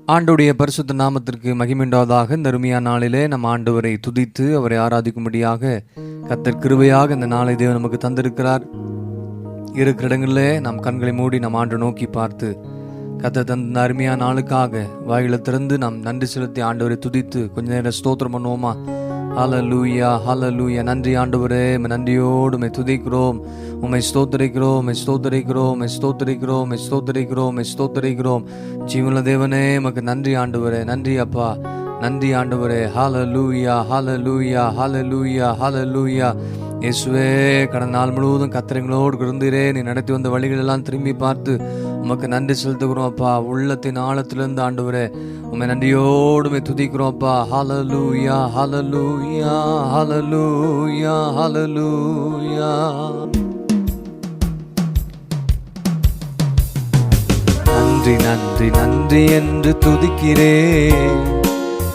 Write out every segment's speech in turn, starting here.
ஆண்டவருடைய பரிசுத்த நாமத்திற்கு மகிமையுண்டாவதாக. இந்த அருமையான நாளிலே நம் ஆண்டவரை துதித்து அவரை ஆராதிக்கும்படியாக கர்த்தர் கிருபையாக இந்த நாளை தேவன் நமக்கு தந்திருக்கிறார். இருக்கிற இடங்களிலே நாம் கண்களை மூடி நம் ஆண்டு நோக்கி பார்த்து கர்த்தர் தந்த அருமையான நாளுக்காக வாயில திறந்து நாம் நன்றி செலுத்தி ஆண்டவரை துதித்து கொஞ்ச நேரம் ஸ்தோத்திரம் பண்ணுவோமா? ஹல்லேலூயா, ஹல்லேலூயா. நன்றி ஆண்டவரே, நன்றியோடு உம்மை துதிக்கிறோம், உம்மை ஸ்தோத்திரிக்கிறோம், உம்மை ஸ்தோத்திரிக்கிறோம், உம்மை ஸ்தோத்திரிக்கிறோம், உம்மை ஸ்தோத்திரிக்கிறோம், உம்மை ஸ்தோத்திரிக்கிறோம். ஜீவனுள்ள தேவனே, உமக்கு நன்றி ஆண்டவரே, நன்றி அப்பா, நன்றி ஆண்டவரே. ஹல்லேலூயா, ஹல்லேலூயா, ஹல்லேலூயா, ஹல்லேலூயா. இயேசுவே, கடந்த நாள் முழுவதும் கர்த்தரங்களோடு இருந்தீரே, நீ நடத்தி வந்த வழிகள் எல்லாம் திரும்பி பார்த்து உமக்கு நன்றி செலுத்துகிறோம் அப்பா. உள்ளத்தின் ஆழத்திலிருந்து ஆண்டவரே உம்மை நன்றியோடு துதிக்கிறோம் அப்பா. ஹல்லேலூயா, ஹல்லேலூயா, ஹல்லேலூயா, ஹல்லேலூயா. நன்றி நன்றி நன்றி என்று துதிக்கிறேன்,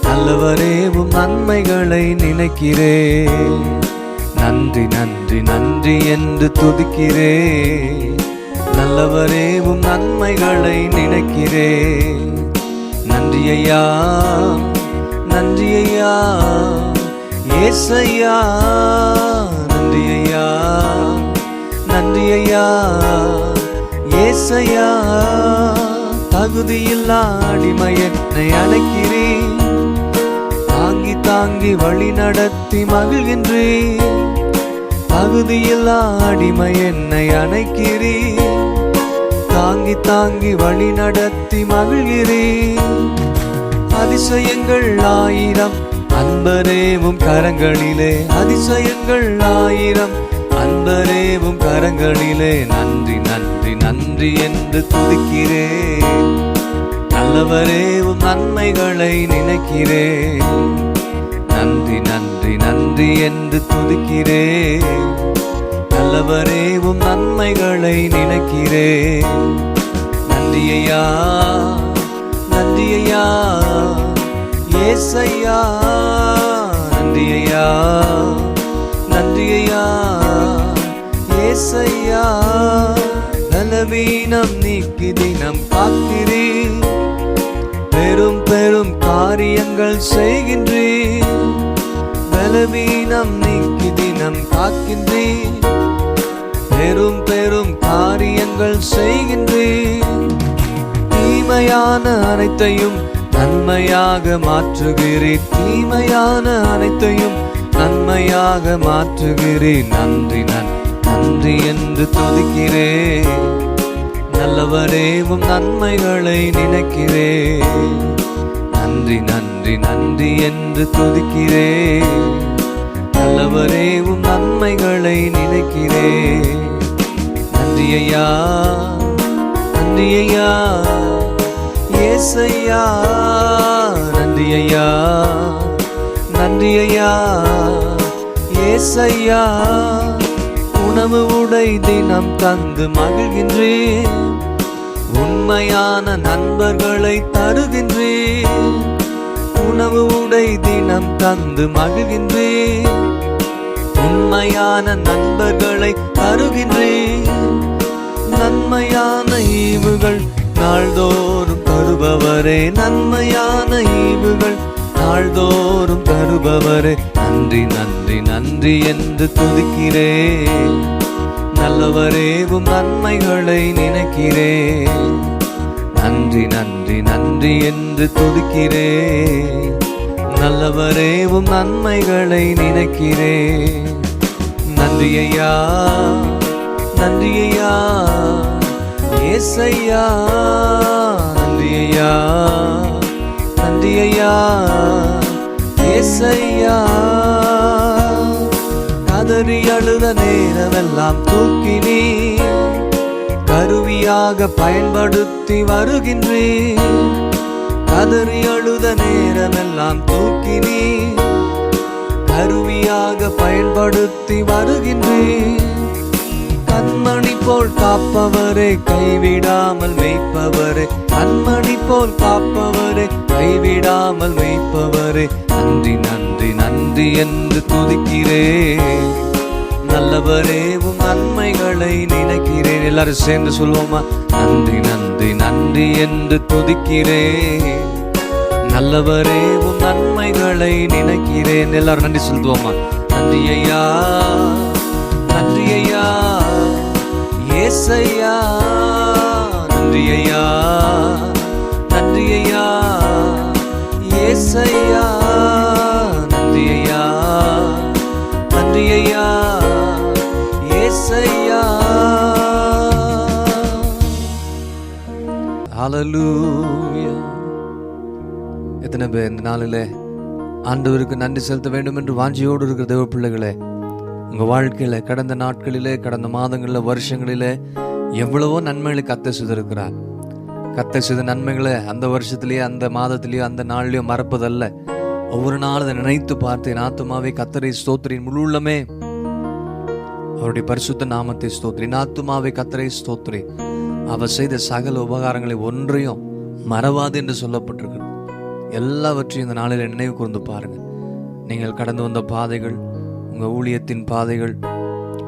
நல்லவரே உம் நன்மைகளை நினைக்கிறேன். நன்றி நன்றி நன்றி என்று துதிக்கிறேன், நல்லவரே உம் நன்மைகளை நினைக்கிறேன். நன்றி ஐயா, நன்றி ஐயா, ஏசையா. நன்றி ஐயா, நன்றி ஐயா, ஏசையா. தகுதியில்லா அடிமை என்னை அழைக்கிறேன், தாங்கி தாங்கி வழி நடத்தி மகிழ்கின்றேன். தகுதியில்லா அடிமை என்னை அணைக்கிறேன், தாங்கி தாங்கி வழி நடத்தி மகிழ்கிறேன். அதிசயங்கள் ஆயிரம் அன்பரேவும் கரங்களிலே, அதிசயங்கள் ஆயிரம் அன்பரேவும் கரங்களிலே. நன்றி நன்றி நன்றி என்று துதிக்கிறேன், நல்லவரேவும் நன்மைகளை நினைக்கிறேன். நன்றி நன்றி நன்றி என்று துதிக்கிறேன், நல்லவரேவும் நன்மைகளை நினைக்கிறேன். நன்றி ஐயா, நன்றி ஐயா, ஏசையா. நன்றி ஐயா, நன்றி ஐயா, ஏசையா. பலவீனம் நீக்கி தினம் காக்கிறேன், பெரும் பெரும் காரியங்கள் செய்கின்றேன். பலவீனம் நீக்கி தினம் காக்கின்றேன், பெரும் பெரும் காரியங்கள் செய்கின்றேன். தீமையான அனைத்தையும் நன்மையாக மாற்றுகிறேன், தீமையான அனைத்தையும் நன்மையாக மாற்றுகிறேன். நன்றி நன்றி என்று துதிக்கிறேன், நல்லவரேவும் நன்மைகளை நினைக்கிறேன். நன்றி நன்றி நன்றி என்று துதிக்கிறேன், நல்லவரேவும் நன்மைகளை நினைக்கிறேன். நன்றி ஐயா, நன்றி ஐயா, ஏசையா. நன்றி ஐயா, நன்றி ஐயா, ஏசையா. உணவு உடை தினம் தந்து மகிழ்கின்றேன், உண்மையான நண்பர்களை தருகின்றேன். உணவு உடை தினம் தந்து மகிழ்கின்றேன், உண்மையான நண்பர்களை தருகின்றேன். நன்மையான ஈவுகள் நாள்தோறும் தருபவரே, நன்மையான ஈவுகள் நாள்தோறும் தருபவரே. நன்றி நன்றி நன்றி என்று துதிக்கிறேன், நல்லவரேவும் நன்மைகளை நினைக்கிறேன். நன்றி நன்றி நன்றி என்று துதிக்கிறேன், நல்லவரேவும் நன்மைகளை நினைக்கிறேன். நன்றி ஐயா, நன்றி ஐயா, ஏசையா. நன்றி ஐயா, நன்றி ஐயா, ஏசையா. கதறி அழுத நேரமெல்லாம் தூக்கினீ, கருவியாக பயன்படுத்தி வருகின்றேன். கதறி அழுத நேரமெல்லாம் தூக்கினீ, கருவியாக பயன்படுத்தி வருகின்றேன். கண்மணி போல் காப்பவரே, கைவிடாமல் மேய்ப்பவரே. கண்மணி போல் காப்பவரே, கைவிடாமல் மேய்ப்பவரே. நன்றி நன்றி நன்றி என்று துதிக்கிறேன், நல்லவரேவும் நன்மைகளை நினைக்கிறேன். எல்லாரும் சேர்ந்து சொல்லுவோமா? நன்றி நன்றி நன்றி என்று துதிக்கிறேன், நல்லவரே உம் நன்மைகளை நினைக்கிறேன். எல்லாரும் நன்றி சொல்லுவோமா? நன்றி ஐயா, நன்றி ஐயா ஏசையா, நன்றி ஐயா, நன்றி ஐயா ஏசையா, நன்றி ஐயா, நன்றி ஐயா ஏசையா. ஹல்லேலூயா. எத்தனை பேர் இந்த நாளில் ஆண்டவருக்கு நன்றி செலுத்த வேண்டும் என்று வாஞ்சியோடு இருக்கிற தேவ பிள்ளைகளே, உங்கள் வாழ்க்கையில் கடந்த நாட்களிலே, கடந்த மாதங்களில், வருஷங்களிலே எவ்வளவோ நன்மைகளை கர்த்தர் செய்திருக்கிறார். கர்த்தர் செய்த நன்மைகளை அந்த வருஷத்துலேயோ, அந்த மாதத்திலேயோ, அந்த நாள்லையோ மறப்பதல்ல. ஒவ்வொரு நாளும் அதை நினைத்து பார்த்து என் ஆத்துமாவே கர்த்தரை ஸ்தோத்திரின் முழு உள்ளமே அவருடைய பரிசுத்த நாமத்தை ஸ்தோத்திரி. என் ஆத்துமாவே கர்த்தரை ஸ்தோத்திரி, அவர் செய்த சகல உபகாரங்களை ஒன்றையும் மறவாது என்று சொல்லப்பட்டிருக்கு. எல்லாவற்றையும் இந்த நாளில் நினைவு கூர்ந்து பாருங்கள். நீங்கள் கடந்து வந்த பாதைகள், உங்கள் ஊழியத்தின் பாதைகள்,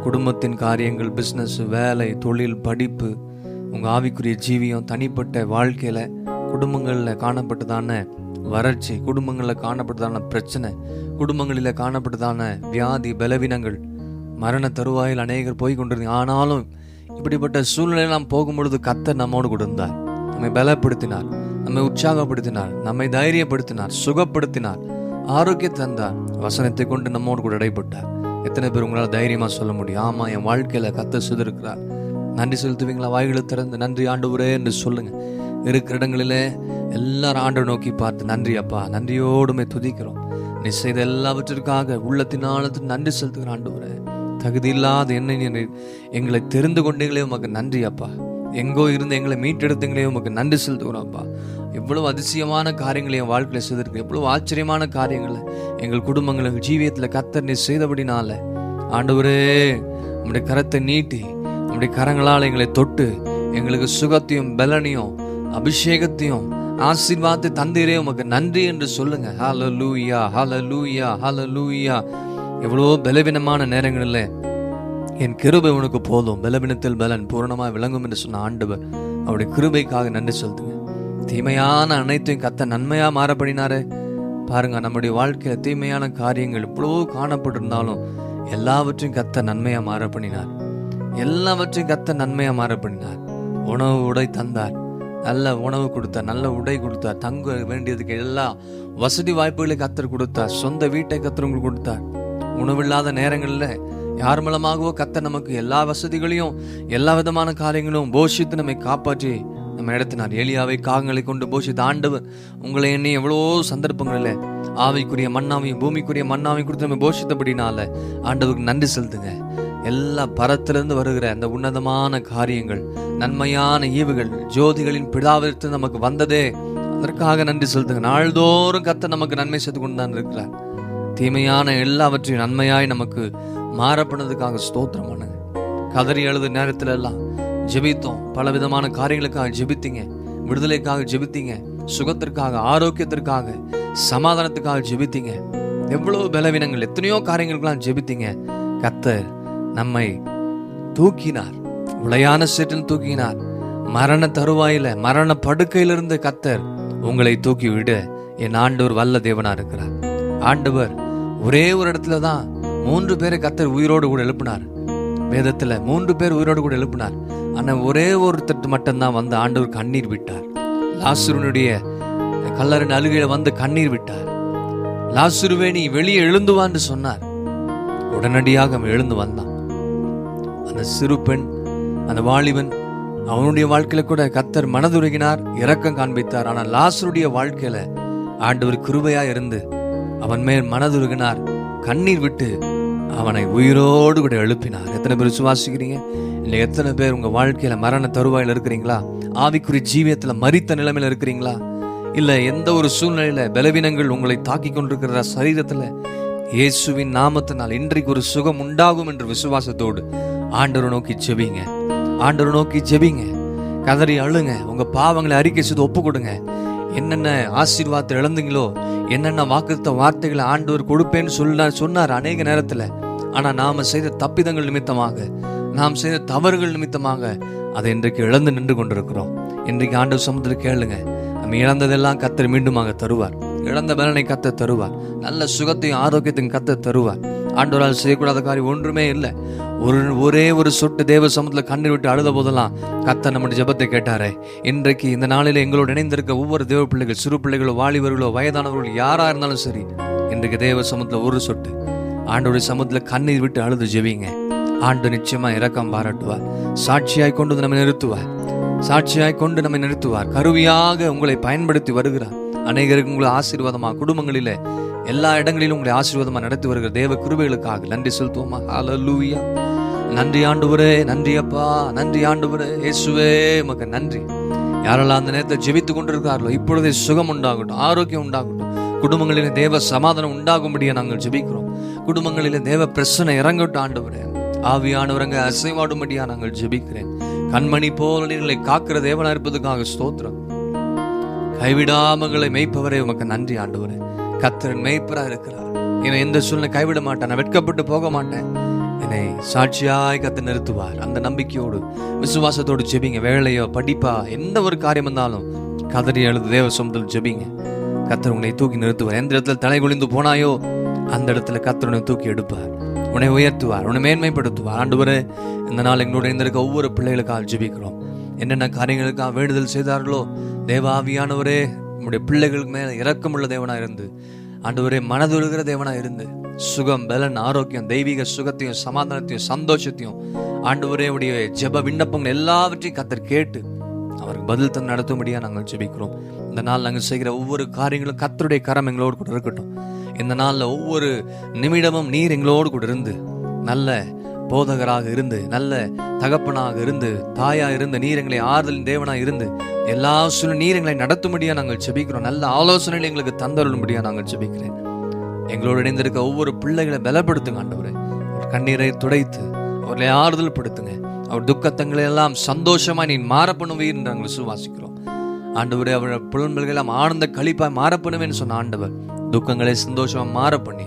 குடும்பத்தின் காரியங்கள், பிஸ்னஸ், வேலை, தொழில், படிப்பு, உங்கள் ஆவிக்குரிய ஜீவியம், தனிப்பட்ட வாழ்க்கையில், குடும்பங்களில் காணப்பட்டதான வறட்சி, குடும்பங்களில் காணப்பட்டதான பிரச்சனை, குடும்பங்களில் காணப்பட்டதான வியாதி, பலவீனங்கள், மரண தருவாயில் அநேகர் போய் கொண்டிருந்தீங்க. ஆனாலும் இப்படிப்பட்ட சூழ்நிலையில் நாம் போகும்பொழுது கர்த்தர் நம்மோடு கொடுத்தார். நம்மை பலப்படுத்தினார், நம்மை உற்சாகப்படுத்தினார், நம்மை தைரியப்படுத்தினார், சுகப்படுத்தினார், ஆரோக்கியத்தை தந்தார், வசனத்தை கொண்டு நம்மோடு கூட இடைப்பட்டார். எத்தனை பேர் உங்களால் தைரியமாக சொல்ல முடியும்? ஆமாம், என் வாழ்க்கையில் கர்த்தர் செய்திருக்கிறார். நன்றி செலுத்துவீங்களா? வாய்களை திறந்து நன்றி ஆண்டவரே என்று சொல்லுங்க. இருக்கிற இடங்களிலே எல்லாரும் ஆண்டவரை நோக்கி பார்த்து, நன்றி அப்பா, நன்றியோடுமே துதிக்கிறோம். நீ செய்த எல்லாவற்றிற்காக உள்ளத்தின் ஆழத்தில் நன்றி செலுத்துகிற ஆண்டவரே, தகுதி இல்லாத என்னை எங்களை தெரிந்து கொண்டீங்களே உமக்கு நன்றி அப்பா. எங்கோ இருந்து எங்களை மீட்டெடுத்தீங்களே உமக்கு நன்றி செலுத்துகிறோம் அப்பா. எவ்வளவு அதிசயமான காரியங்களை என் வாழ்க்கையில் செய்திருக்கு, எவ்வளவு ஆச்சரியமான காரியங்களை எங்கள் குடும்பங்கள், எங்கள் ஜீவியத்தில் கர்த்தர் நீ செய்தபடினால ஆண்டவரே, உம்முடைய கரத்தை நீட்டி உம்முடைய கரங்களால் எங்களை தொட்டு எங்களுக்கு சுகத்தையும் பலனையும் அபிஷேகத்தையும் ஆசீர்வாதத்தை தந்தீரே உமக்கு நன்றி என்று சொல்லுங்க. ஹல்லேலூயா, ஹல்லேலூயா, ஹல்லேலூயா. எவ்வளோ பலவீனமான நேரங்களில் என் கிருபை உனக்கு போதும், பலவீனத்தில் பலன் பூரணமாக விளங்கும் என்று சொன்ன ஆண்டவர், அவருடைய கிருபைக்காக நன்றி செலுத்துங்க. தீமையான அனைத்தையும் கர்த்தர் நன்மையாக மாறப்படினாரு பாருங்க. நம்முடைய வாழ்க்கையில் தீமையான காரியங்கள் இவ்வளோ காணப்பட்டிருந்தாலும் எல்லாவற்றையும் கர்த்தர் நன்மையாக மாறப்படினார். எல்லாவற்றையும் கர்த்தர் நன்மையாக மாறப்படினார். உணவு உடை தந்தார், நல்ல உணவு கொடுத்தார், நல்ல உடை கொடுத்தார், தங்க வேண்டியதுக்கு எல்லா வசதி வாய்ப்புகளை கர்த்தர் கொடுத்தார், சொந்த வீட்டை கர்த்தர் உங்களுக்கு கொடுத்தார். உணவில்லாத நேரங்களில் யார் மூலமாகவோ கர்த்தர் நமக்கு எல்லா வசதிகளையும் எல்லா விதமான காரியங்களும் போஷித்து நம்மை காப்பாற்றி நம்ம இடத்தினார். எலியாவை காகங்களை கொண்டு போஷித்த ஆண்டவர் உங்களை எண்ணி எவ்வளோ சந்தர்ப்பங்களில் ஆவிக்குரிய மண்ணாவையும் பூமிக்குரிய மண்ணாவையும் கொடுத்து நம்ம போஷித்தபடினால ஆண்டவருக்கு நன்றி செலுத்துங்க. எல்லா பரத்திலிருந்து வருகிற அந்த உன்னதமான காரியங்கள், நன்மையான ஈவுகள், ஜோதிகளின் பிதாவிற்கு நமக்கு வந்ததே, அதற்காக நன்றி செலுத்துங்க. நாள்தோறும் கர்த்தர் நமக்கு நன்மை செய்து கொண்டு தான் இருக்கிறார். தீமையான எல்லாவற்றையும் நன்மையாய் நமக்கு மாறப்பனதுக்காக ஸ்தோத்திரம் பண்ணுங்க. கதறி எழுது நேரத்துல எல்லாம் ஜெபித்தோம், பல விதமான காரியங்களுக்காக ஜெபித்தீங்க, விடுதலைக்காக ஜெபித்தீங்க, சுகத்திற்காக, ஆரோக்கியத்திற்காக, சமாதானத்துக்காக ஜெபித்தீங்க. எவ்வளவு பலவீனங்கள், எத்தனையோ காரியங்களுக்கெல்லாம் ஜெபித்தீங்க. கர்த்தர் நம்மை தூக்கினார், உளையான சேற்றில் தூக்கினார். மரண தருவாயில, மரண படுக்கையிலிருந்து கர்த்தர் உங்களை தூக்கி விட என் ஆண்டவர் வல்ல தேவனா இருக்கிறார். ஆண்டவர் ஒரே ஒரு இடத்துல தான் 3 பேரை கர்த்தர் உயிரோடு கூட எழுப்பினார். வேதத்துல 3 பேர் உயிரோடு கூட எழுப்பினார். ஆனா ஒரே ஒருத்தர் மட்டும்தான் வந்து ஆண்டவர் கண்ணீர் விட்டார். லாசருனுடைய கல்லறையின் அழுகையில வந்து கண்ணீர் விட்டார். லாசருவே நீ வெளியே எழுந்துவான்னு சொன்னார். உடனடியாக அவன் எழுந்து வந்தான். அந்த சிறு பெண், அந்த வாலிபன், அவனுடைய வாழ்க்கையில கூட கர்த்தர் மனதுருகினார், இரக்கம் காண்பித்தார். ஆனால் லாசருடைய வாழ்க்கையில ஆண்டவர் கிருபையா இருந்து அவன் மேல் மனதுருகினார், கண்ணீர் விட்டு அவனை உயிரோடு கூட எழுப்பினார். எத்தனை பேர் விசுவாசிக்கிறீங்க? இல்லை எத்தனை பேர் உங்க வாழ்க்கையில மரண தருவாயில் இருக்கிறீங்களா? ஆவிக்குரிய ஜீவியத்துல மரித்த நிலைமையில இருக்கிறீங்களா? இல்ல எந்த ஒரு சூழ்நிலையில பலவீனங்கள் உங்களை தாக்கி கொண்டிருக்கிற சரீரத்துல இயேசுவின் நாமத்தினால் இன்றைக்கு ஒரு சுகம் உண்டாகும் என்று விசுவாசத்தோடு ஆண்டவரை நோக்கி ஜெபிங்க. ஆண்டவரை நோக்கி ஜெபிங்க, கதறி அழுங்க, உங்க பாவங்களை அறிக்கை செய்து ஒப்பு கொடுங்க. என்னென்ன ஆசீர்வாதத்தை இழந்தீங்களோ, என்னென்ன வாக்குத்த வார்த்தைகளை ஆண்டவர் கொடுப்பேன்னு சொன்னார் அநேக நேரத்துல. ஆனா நாம செய்த தப்பிதங்கள் நிமித்தமாக, நாம் செய்த தவறுகள் நிமித்தமாக அதை இன்றைக்கு இழந்து நின்று கொண்டிருக்கிறோம். இன்றைக்கு ஆண்டவர் சமுத்திர கேளுங்க, நம்ம இழந்ததெல்லாம் கர்த்தர் மீண்டுமாக தருவார். இழந்த பலனை கர்த்தர் தருவார். நல்ல சுகத்தையும் ஆரோக்கியத்தையும் கர்த்தர் தருவார். ஆண்டவரால் செய்யக்கூடாத காரியம் ஒன்றுமே இல்லை. ஒரே ஒரு சொட்டு தேவ சமூகத்தில் கண்ணீர் விட்டு அழுத போதெல்லாம் கர்த்தர் நம்முடைய ஜெபத்தை கேட்டாரே. இன்றைக்கு இந்த நாளில் எங்களோடு இணைந்திருக்க ஒவ்வொரு தேவ பிள்ளைகள், சிறு பிள்ளைகளோ, வாலிபர்களோ, வயதானவர்களோ, யாரா இருந்தாலும் சரி, இன்றைக்கு தேவ சமூகத்தில் ஒரு சொட்டு ஆண்டவருடைய சமூகத்தில் கண்ணீர் விட்டு அழுது ஜெபிங்க. ஆண்டு நிச்சயமா இரக்கம் பாராட்டுவார். சாட்சியாய் கொண்டு நம்மை நிறுத்துவார். சாட்சியாய் கொண்டு நம்மை நிறுத்துவார். கருவியாக உங்களை பயன்படுத்தி வருகிறார். அநேகருக்கு உங்களை ஆசீர்வாதமாக, குடும்பங்களிலே எல்லா இடங்களிலும் உங்களை ஆசீர்வாதமாக நடத்தி வருகிற தேவ கிருபைகளுக்காக நன்றி செலுத்துவோமா? ஹல்லேலூயா. நன்றி ஆண்டவரே, நன்றி அப்பா, நன்றி ஆண்டவரே, இயேசுவே உமக்கு நன்றி. யாரெல்லாம் அந்த நேரத்தை ஜெபித்து கொண்டிருக்கிறார்களோ இப்பொழுதே சுகம் உண்டாகட்டும், ஆரோக்கியம் உண்டாகட்டும். குடும்பங்களிலே தேவ சமாதானம் உண்டாகும்படியா நாங்கள் ஜெபிக்கிறோம். குடும்பங்களிலே தேவ பிரச்சனை இறங்கட்டும் ஆண்டவரே. ஆவியானவரங்க அசைவாடும்படியா நாங்கள் ஜெபிக்கிறேன். கண்மணி போல நீங்களை காக்கிற தேவனா இருப்பதற்காக ஸ்தோத்திரம். கைவிடாமங்களை மெய்ப்பவரே உமக்கு நன்றி ஆண்டவரே. கர்த்தர் மெய்ப்பரா இருக்கிறார். என்னை எந்த சூழ்நிலை கைவிட மாட்டேன், நான் வெட்கப்பட்டு போக மாட்டேன். என்னை சாட்சியாய் கர்த்தர் நிறுத்துவார். அந்த நம்பிக்கையோடு விசுவாசத்தோடு ஜெபிங்க. வேலையோ படிப்பா எந்த ஒரு காரியம் இருந்தாலும் கதறி எழுது தேவ சமூகத்தில் ஜெபிங்க. கர்த்தர் உன்னை தூக்கி நிறுத்துவார். எந்த இடத்துல தலை குனிந்து போனாயோ அந்த இடத்துல கர்த்தர் உன்னை தூக்கி எடுப்பார். உன்னை உயர்த்துவார், உன்னை மேன்மைப்படுத்துவார். ஆண்டவரே, இந்த நாள் எங்களோட இருந்திருக்க ஒவ்வொரு பிள்ளைகளுக்காக ஜெபிக்கிறோம். என்னென்ன காரியங்களுக்காக வேண்டுதல் செய்தார்களோ தேவாவியானவரே, நம்முடைய பிள்ளைகளுக்கு மேல இரக்கமுள்ள தேவனா இருந்து, ஆண்டவரே மனதுருகிற தேவனா இருந்து, சுகம், பலன், ஆரோக்கியம், தெய்வீக சுகத்தையும் சமாதானத்தையும் சந்தோஷத்தையும் ஆண்டவரே உடைய ஜெப விண்ணப்பங்கள் எல்லாவற்றையும் கர்த்தர் கேட்டு அவருக்கு பதில் தந்து நடத்தும்படியா நாங்கள் ஜெபிக்கிறோம். இந்த நாள் நாங்கள் செய்கிற ஒவ்வொரு காரியங்களும் கர்த்தருடைய கரம் எங்களோடு கூட இருக்கட்டும். இந்த நாளில் ஒவ்வொரு நிமிடமும் நீர் எங்களோடு கூட இருந்து, நல்ல போதகராக இருந்து, நல்ல தகப்பனாக இருந்து, தாயா இருந்து, நீர் எங்களை ஆறுதலின் தேவனாக இருந்து, எல்லா சூழ்நிலை நீர் எங்களை நடத்தும்படியா நாங்கள் ஜெபிக்கிறோம். நல்ல ஆலோசனைகளை எங்களுக்கு தந்தருளும்படியா நாங்கள் ஜெபிக்கிறேன். எங்களோடு இணைந்திருக்க ஒவ்வொரு பிள்ளைகளை பலப்படுத்துங்க ஆண்டவரே. கண்ணீரை துடைத்து அவர்களை ஆறுதல் படுத்துங்க. அவர் துக்கத்தங்களை எல்லாம் சந்தோஷமா நீ மாற பண்ணுவீர் என்று நாங்கள் விசுவாசிக்கிறோம் ஆண்டவரே. அவருடைய புலன்கள் எல்லாம் ஆனந்த களிப்பாய் மாற பண்ணுவேன்னு சொன்ன ஆண்டவர் துக்கங்களை சந்தோஷமா மாற பண்ணி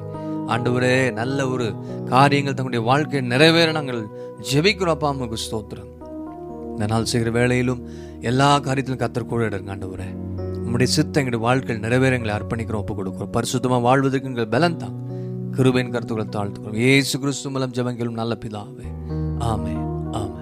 ஆண்டவரே நல்ல ஒரு காரியங்கள் தங்களுடைய வாழ்க்கையை நிறைவேற நாங்கள் ஜெபிக்கிறோம். அப்பா உங்களுக்கு ஸ்தோத்திரம். இந்த நாள் செய்கிற வேளையிலும் எல்லா காரியத்திலும் கர்த்தர் கூட இருங்க ஆண்டவரே. உங்களுடைய சித்த எங்களுடைய வாழ்க்கையில் நிறைவேற எங்களை அர்ப்பணிக்கிறோம், ஒப்பு கொடுக்கிறோம். பரிசுத்தமா வாழ்வதற்கு எங்கள் பலன் தான். கிருபையின் கருத்துக்களை தாழ்த்துக்கிறோம். இயேசு கிறிஸ்து மூலம் ஜெபங்களும் நல்ல பிதாவே. ஆமென், ஆமென்.